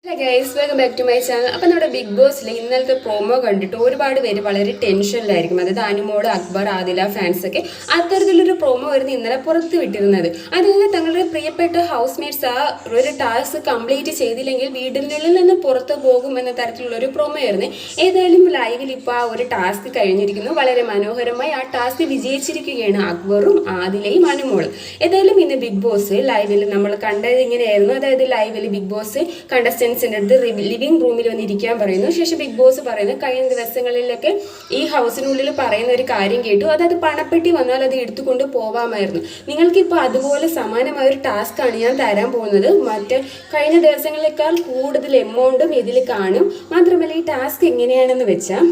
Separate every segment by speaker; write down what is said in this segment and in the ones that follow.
Speaker 1: Guys welcome back to my channel. അപ്പം നമ്മുടെ big ബോസിൽ ഇന്നലത്തെ പ്രൊമോ കണ്ടിട്ട് ഒരുപാട് പേര് വളരെ ടെൻഷനിലായിരിക്കും. അതായത് അനുമോള്, അക്ബർ, ആദില ഫാൻസൊക്കെ അത്തരത്തിലൊരു പ്രൊമോ ആയിരുന്നു ഇന്നലെ പുറത്ത് വിട്ടിരുന്നത്. അതായത് തങ്ങളുടെ പ്രിയപ്പെട്ട ഹൗസ് മേറ്റ്സ് ആ ഒരു ടാസ്ക് കംപ്ലീറ്റ് ചെയ്തില്ലെങ്കിൽ വീടിനുള്ളിൽ നിന്ന് പുറത്ത് പോകും എന്ന തരത്തിലുള്ള ഒരു പ്രൊമോ ആയിരുന്നു. ഏതായാലും ലൈവിൽ ഇപ്പോൾ ആ ഒരു ടാസ്ക് കഴിഞ്ഞിരിക്കുന്നു. വളരെ മനോഹരമായി ആ ടാസ്ക് വിജയിച്ചിരിക്കുകയാണ് അക്ബറും ആദിലയും അനുമോളും. ഏതായാലും ഇന്ന് ബിഗ് ബോസ് ലൈവിൽ നമ്മൾ കണ്ടത് ഇങ്ങനെയായിരുന്നു. അതായത് ലൈവിൽ ബിഗ് ബോസ് കണ്ടസ്റ്റൻസിൻ്റെ അടുത്ത് ലിവിംഗ് റൂമിൽ വന്നിരിക്കാൻ പറയുന്നു. ശേഷം ബിഗ് ബോസ് പറയുന്നു, കഴിഞ്ഞ ദിവസങ്ങളിലൊക്കെ ഈ ഹൗസിനുള്ളിൽ പറയുന്ന ഒരു കാര്യം കേട്ടു. അതായത് പണപ്പെട്ടി വന്നാൽ അത് എടുത്തുകൊണ്ട് പോവാമായിരുന്നു. നിങ്ങൾക്കിപ്പോൾ അതുപോലെ സമാനമായ ഒരു ടാസ്ക് ആണ് ഞാൻ തരാൻ പോകുന്നത്. മറ്റ് കഴിഞ്ഞ ദിവസങ്ങളേക്കാൾ കൂടുതൽ എമൗണ്ടും ഇതിൽ കാണും. മാത്രമല്ല ഈ ടാസ്ക് എങ്ങനെയാണെന്ന് വെച്ചാൽ,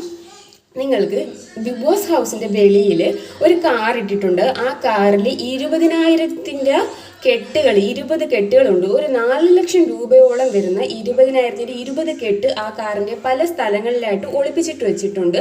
Speaker 1: നിങ്ങൾക്ക് ബിഗ് ബോസ് ഹൗസിൻ്റെ വെളിയിൽ ഒരു കാർ ഇട്ടിട്ടുണ്ട്. ആ കാറിൽ 20,000 കെട്ടുകൾ 20 കെട്ടുകളുണ്ട്. ഒരു 4 ലക്ഷം രൂപയോളം വരുന്ന 20,000 20 കെട്ട് ആ കാറിൻ്റെ പല സ്ഥലങ്ങളിലായിട്ട് ഒളിപ്പിച്ചിട്ട് വെച്ചിട്ടുണ്ട്.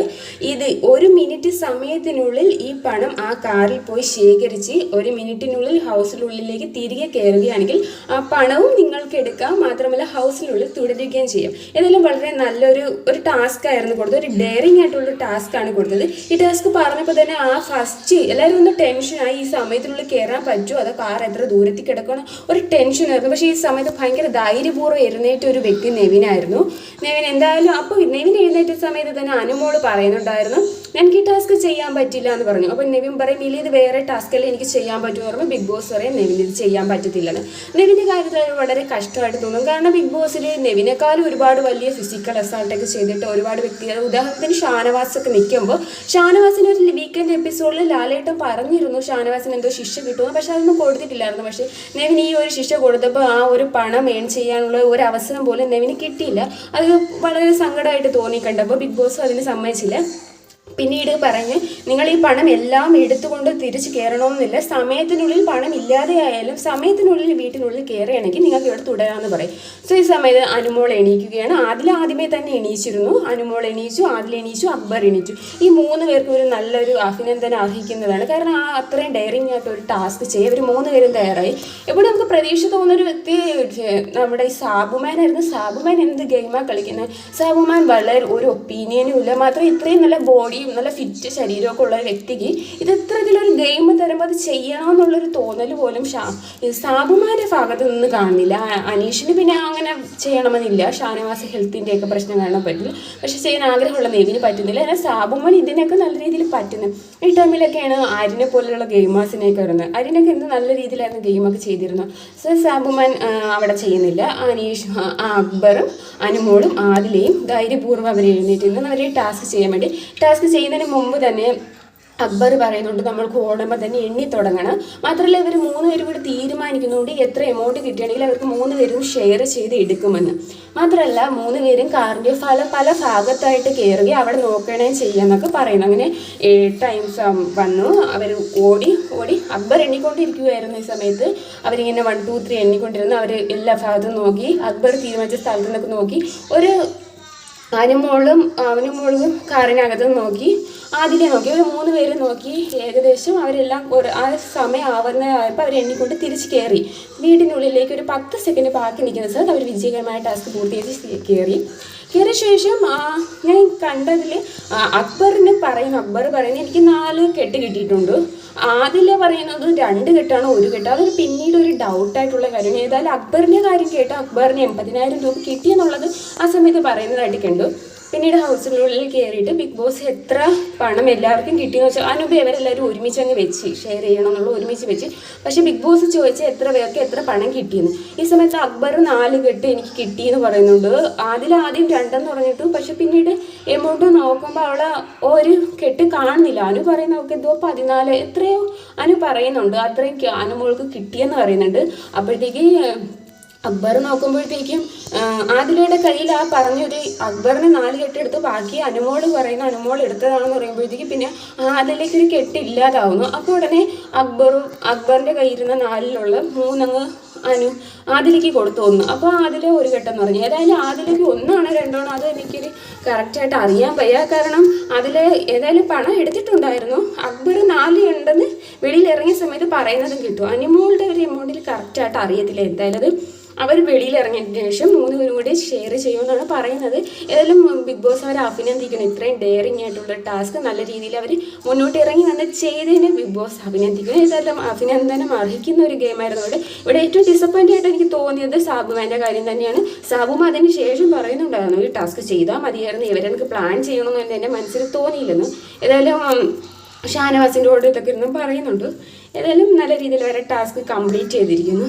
Speaker 1: ഇത് 1 മിനിറ്റ് സമയത്തിനുള്ളിൽ ഈ പണം ആ കാറിൽ പോയി ശേഖരിച്ച് 1 മിനിറ്റിനുള്ളിൽ ഹൗസിനുള്ളിലേക്ക് തിരികെ കയറുകയാണെങ്കിൽ ആ പണവും നിങ്ങൾക്ക് എടുക്കാം. മാത്രമല്ല ഹൗസിനുള്ളിൽ തുടരുകയും ചെയ്യാം. ഏതായാലും വളരെ നല്ലൊരു ടാസ്ക് ആയിരുന്നു കൊടുത്തത്. ഒരു ഡെയറിങ് ആയിട്ടുള്ള ടാസ്ക് ആണ് കൊടുത്തത്. ഈ ടാസ്ക് പറഞ്ഞപ്പോൾ തന്നെ ആ ഫസ്റ്റ് എല്ലാവരും ഒന്ന് ടെൻഷനായി. ഈ സമയത്തിനുള്ളിൽ കയറാൻ പറ്റുമോ, അതോ കാർ എത്ര ദൂരത്തിൽ കിടക്കണം, ഒരു ടെൻഷനായിരുന്നു. പക്ഷേ ഈ സമയത്ത് ഭയങ്കര ധൈര്യപൂർവ്വം എഴുന്നേറ്റ ഒരു വ്യക്തി നെവിനായിരുന്നു. നെവിൻ എന്തായാലും അപ്പോൾ നെവിൻ എഴുന്നേറ്റ സമയത്ത് തന്നെ അനുമോള് പറയുന്നുണ്ടായിരുന്നു, എനിക്ക് ഈ ടാസ്ക് ചെയ്യാൻ പറ്റില്ല എന്ന് പറഞ്ഞു. അപ്പോൾ നെവിൻ പറയും, ഇല്ല ഇത് വേറെ ടാസ്കല്ലേ എനിക്ക് ചെയ്യാൻ പറ്റുമെന്ന് പറയുമ്പോൾ ബിഗ് ബോസ് പറയും നെവിൻ ഇത് ചെയ്യാൻ പറ്റത്തില്ലെന്ന്. നെവിൻ്റെ കാര്യത്തിൽ വളരെ കഷ്ടമായിട്ട് തോന്നും. കാരണം ബിഗ് ബോസിൽ നെവിനേക്കാളും ഒരുപാട് വലിയ ഫിസിക്കൽ അസാൾട്ടൊക്കെ ചെയ്തിട്ട് ഒരുപാട് വ്യക്തികൾ, ഉദാഹരണത്തിന് ഷാനവാസൊക്കെ നിൽക്കുമ്പോൾ ഷാനവാസിന് ഒരു വീക്കെൻഡ് എപ്പിസോഡിൽ ലാലേട്ടൻ പറഞ്ഞിരുന്നു ഷാനവാസിന് എന്തോ ശിക്ഷ കിട്ടുമെന്ന്. പക്ഷെ അതൊന്നും കൊടുത്തിട്ടില്ലായിരുന്നു. പക്ഷേ നെവിന് ഈ ഒരു ശിക്ഷ കൊടുത്തപ്പോൾ ആ ഒരു പണം ഏൺ ചെയ്യാനുള്ള ഒരു അവസരം പോലും നെവിന് കിട്ടിയില്ല. അത് വളരെ സങ്കടമായിട്ട് തോന്നി കണ്ടപ്പോൾ ബിഗ് ബോസ് അതിന് സമ്മതിച്ചില്ല. പിന്നീട് പറഞ്ഞ്, നിങ്ങൾ ഈ പണം എല്ലാം എടുത്തുകൊണ്ട് തിരിച്ച് കയറണമെന്നില്ല. സമയത്തിനുള്ളിൽ പണം ഇല്ലാതെയായാലും സമയത്തിനുള്ളിൽ വീട്ടിനുള്ളിൽ കയറുകയാണെങ്കിൽ നിങ്ങൾക്ക് ഇവിടെ തുടരാമെന്ന് പറയും. സോ ഈ സമയത്ത് അനുമോൾ എണീക്കുകയാണ്. ആദ്യമേ തന്നെ എണീച്ചിരുന്നു. അനുമോൾ എണീച്ചു, ആദിൽ എണീച്ചു, അക്ബർ എണീച്ചു. ഈ 3 പേർക്കും ഒരു നല്ലൊരു അഭിനന്ദനം അർഹിക്കുന്നതാണ്. കാരണം ആ അത്രയും ഡെയറിങ് ആയിട്ട് ഒരു ടാസ്ക് ചെയ്യുക ഇവർ 3 പേരും തയ്യാറായി. ഇവിടെ നമുക്ക് പ്രതീക്ഷ തോന്നുന്നൊരു വ്യക്തി നമ്മുടെ ഈ സാബുമാനായിരുന്നു. സാബുമാൻ എന്ത് ഗെയിമാണ് കളിക്കുന്നത്. സാബുമാൻ വളരെ ഒരു ഒപ്പീനിയനും ഇല്ല. മാത്രം ഇത്രയും നല്ല ബോഡിയും നല്ല ഫിറ്റ് ശരീരമൊക്കെ ഉള്ള ഒരു വ്യക്തിക്ക് ഇത് ഇത്തരത്തിലൊരു ഗെയിം തരുമ്പോൾ അത് ചെയ്യണമെന്നുള്ളൊരു തോന്നൽ പോലും സാബുമാരുടെ ഭാഗത്ത് നിന്ന് കാണുന്നില്ല. അനീഷിന് പിന്നെ അങ്ങനെ ചെയ്യണമെന്നില്ല. ഷാനവാസ് ഹെൽത്തിൻ്റെയൊക്കെ പ്രശ്നം കാണാൻ പറ്റില്ല. പക്ഷെ ചെയ്യാൻ ആഗ്രഹമുള്ള നെവിന് പറ്റുന്നില്ല. എന്നാൽ സാബുമാൻ ഇതിനൊക്കെ നല്ല രീതിയിൽ പറ്റുന്നത്. ഈ ടൈമിലൊക്കെയാണ് ആര്യനെ പോലെയുള്ള ഗെയിമേഴ്സിനെയൊക്കെ വരുന്നത്. ആര്യനൊക്കെ എന്ത് നല്ല രീതിയിലായിരുന്നു ഗെയിമൊക്കെ ചെയ്തിരുന്നത്. സോ സാബുമാൻ അവിടെ ചെയ്യുന്നില്ല. അനീഷ്, അക്ബറും അനുമോളും ആദിലയും ധൈര്യപൂർവ്വം അവർ എഴുന്നേറ്റ് അവരെ ടാസ്ക് ചെയ്യാൻ വേണ്ടി. ടാസ്ക് ചെയ്യുന്നതിന് മുമ്പ് തന്നെ അക്ബർ പറയുന്നുണ്ട്, നമ്മൾക്ക് ഓടുമ്പോൾ തന്നെ എണ്ണി തുടങ്ങണം. മാത്രമല്ല ഇവർ 3 പേരും കൂടി തീരുമാനിക്കുന്നുണ്ട് എത്ര എമൗണ്ട് കിട്ടുകയാണെങ്കിൽ അവർക്ക് 3 പേരും ഷെയർ ചെയ്ത് എടുക്കുമെന്ന്. മാത്രമല്ല 3 പേരും കാറിൻ്റെ പല ഭാഗത്തായിട്ട് കയറുക, അവിടെ നോക്കണേ ചെയ്യാന്നൊക്കെ പറയുന്നു. അങ്ങനെ 7 ടൈംസ് വന്നു. അവർ ഓടി അക്ബർ എണ്ണിക്കൊണ്ടിരിക്കുകയായിരുന്നു. ഈ സമയത്ത് അവരിങ്ങനെ 1 2 3 എണ്ണിക്കൊണ്ടിരുന്നു. അവർ എല്ലാ ഭാഗത്തും നോക്കി. അക്ബർ തീരുമാനിച്ച സ്ഥലത്തു നിന്നൊക്കെ നോക്കി. ഒരു അനുമോളും കാറിനകത്ത് നോക്കി, ആദിലെ നോക്കി. ഒരു 3 പേര് നോക്കി. ഏകദേശം അവരെല്ലാം ആ സമയം ആവുന്നതായപ്പോൾ അവർ എണ്ണിക്കൊണ്ട് തിരിച്ച് കയറി. വീടിനുള്ളിലേക്ക് ഒരു 10 സെക്കൻഡ് ബാക്കി നിൽക്കുന്ന സ്ഥലത്ത് അവർ വിജയകരമായ ടാസ്ക് പൂർത്തീകരിച്ച് കയറിയ ശേഷം ഞാൻ കണ്ടതിൽ അക്ബർ പറയുന്നു എനിക്ക് 4 കെട്ട് കിട്ടിയിട്ടുണ്ട്. ആദില പറയുന്നത് 2 കെട്ടാണോ 1 കെട്ട്. അതൊരു പിന്നീട് ഒരു ഡൗട്ടായിട്ടുള്ള കാര്യമാണ്. ഏതായാലും അക്ബറിൻ്റെ കാര്യം കേട്ടോ, അക്ബറിന് 80,000 രൂപ കിട്ടിയെന്നുള്ളത് ആ സമയത്ത് പറയുന്നതായിട്ട് കണ്ടു. പിന്നീട് ഹൗസിനുള്ളിൽ കയറിയിട്ട് ബിഗ് ബോസ് എത്ര പണം എല്ലാവർക്കും കിട്ടിയെന്ന് വെച്ചാൽ അനുപ ഇവരെല്ലാവരും ഒരുമിച്ച് അങ്ങ് വെച്ച് ഷെയർ ചെയ്യണം എന്നുള്ള ഒരുമിച്ച് വെച്ച്. പക്ഷേ ബിഗ് ബോസ് ചോദിച്ചാൽ എത്ര പേർക്ക് എത്ര പണം കിട്ടിയെന്ന്. ഈ സമയത്ത് അക്ബർ 4 കെട്ട് എനിക്ക് കിട്ടിയെന്ന് പറയുന്നുണ്ട്. ആദ്യം 2 പറഞ്ഞിട്ടു. പക്ഷെ പിന്നീട് എമൗണ്ട് നോക്കുമ്പോൾ അവിടെ ഒരു കെട്ട് കാണുന്നില്ല. അനു പറയുന്ന അവൾക്ക് എന്തോ 14 എത്രയോ അനു പറയുന്നുണ്ട്. അത്രയും അനുമോൾക്ക് കിട്ടിയെന്ന് പറയുന്നുണ്ട്. അപ്പോഴത്തേക്ക് അക്ബർ നോക്കുമ്പോഴത്തേക്കും ആദിലയുടെ കയ്യിൽ ആ പറഞ്ഞൊരു അക്ബറിന് 4 കെട്ടെടുത്ത് ബാക്കി അനുമോൾ എടുത്തതാണെന്ന് പറയുമ്പോഴത്തേക്കും പിന്നെ ആദിലേക്കൊരു കെട്ടില്ലാതാവുന്നു. അപ്പോൾ ഉടനെ അക്ബറിൻ്റെ കയ്യിരുന്ന 4-ലുള്ള 3 ആദിലേക്ക് കൊടുത്തു ഒന്ന്. അപ്പോൾ ആദിലെ 1 കെട്ടെന്ന് പറഞ്ഞു. ഏതായാലും ആദിലേക്ക് 1ആണോ 2ആണോ അത് എനിക്കൊരു കറക്റ്റായിട്ട് അറിയാൻ വയ്യ. കാരണം അതിൽ ഏതായാലും പണം എടുത്തിട്ടുണ്ടായിരുന്നു. അക്ബർ 4 ഉണ്ടെന്ന് വെളിയിൽ ഇറങ്ങിയ സമയത്ത് പറയുന്നതും കിട്ടും. അനുമോളുടെ ഒരു എമൗണ്ടിൽ കറക്റ്റായിട്ട് അറിയത്തില്ല. എന്തായാലും അത് അവർ വെളിയിൽ ഇറങ്ങിയതിന് ശേഷം 3 പേരും കൂടി ഷെയർ ചെയ്യുമെന്നാണ് പറയുന്നത്. ഏതായാലും ബിഗ് ബോസ് അവരെ അഭിനന്ദിക്കുന്നു. ഇത്രയും ഡെയറിങ് ആയിട്ടുള്ള ടാസ്ക് നല്ല രീതിയിൽ അവർ മുന്നോട്ട് ഇറങ്ങി വന്ന് ചെയ്തതിന് ബിഗ് ബോസ് അഭിനന്ദിക്കുന്നു. ഏതായാലും അഭിനന്ദനം അർഹിക്കുന്ന ഒരു ഗെയിമായിരുന്നു ഇവിടെ ഏറ്റവും ഡിസപ്പോയിൻ്റ് ആയിട്ട് എനിക്ക് തോന്നിയത് സാബുമാൻ്റെ കാര്യം തന്നെയാണ്. സാബുമ അതിന് ശേഷം പറയുന്നുണ്ടായിരുന്നു ഈ ടാസ്ക് ചെയ്താൽ മതിയായിരുന്നു, ഇവരെനിക്ക് പ്ലാൻ ചെയ്യണമെന്ന് എൻ്റെ മനസ്സിൽ തോന്നിയില്ലെന്ന്. ഏതായാലും ഷാനവാസിൻ്റെ കൂടെ ഇതൊക്കെ ഇരുന്ന് പറയുന്നുണ്ട്. ഏതായാലും നല്ല രീതിയിൽ വരെ ടാസ്ക് കംപ്ലീറ്റ് ചെയ്തിരിക്കുന്നു.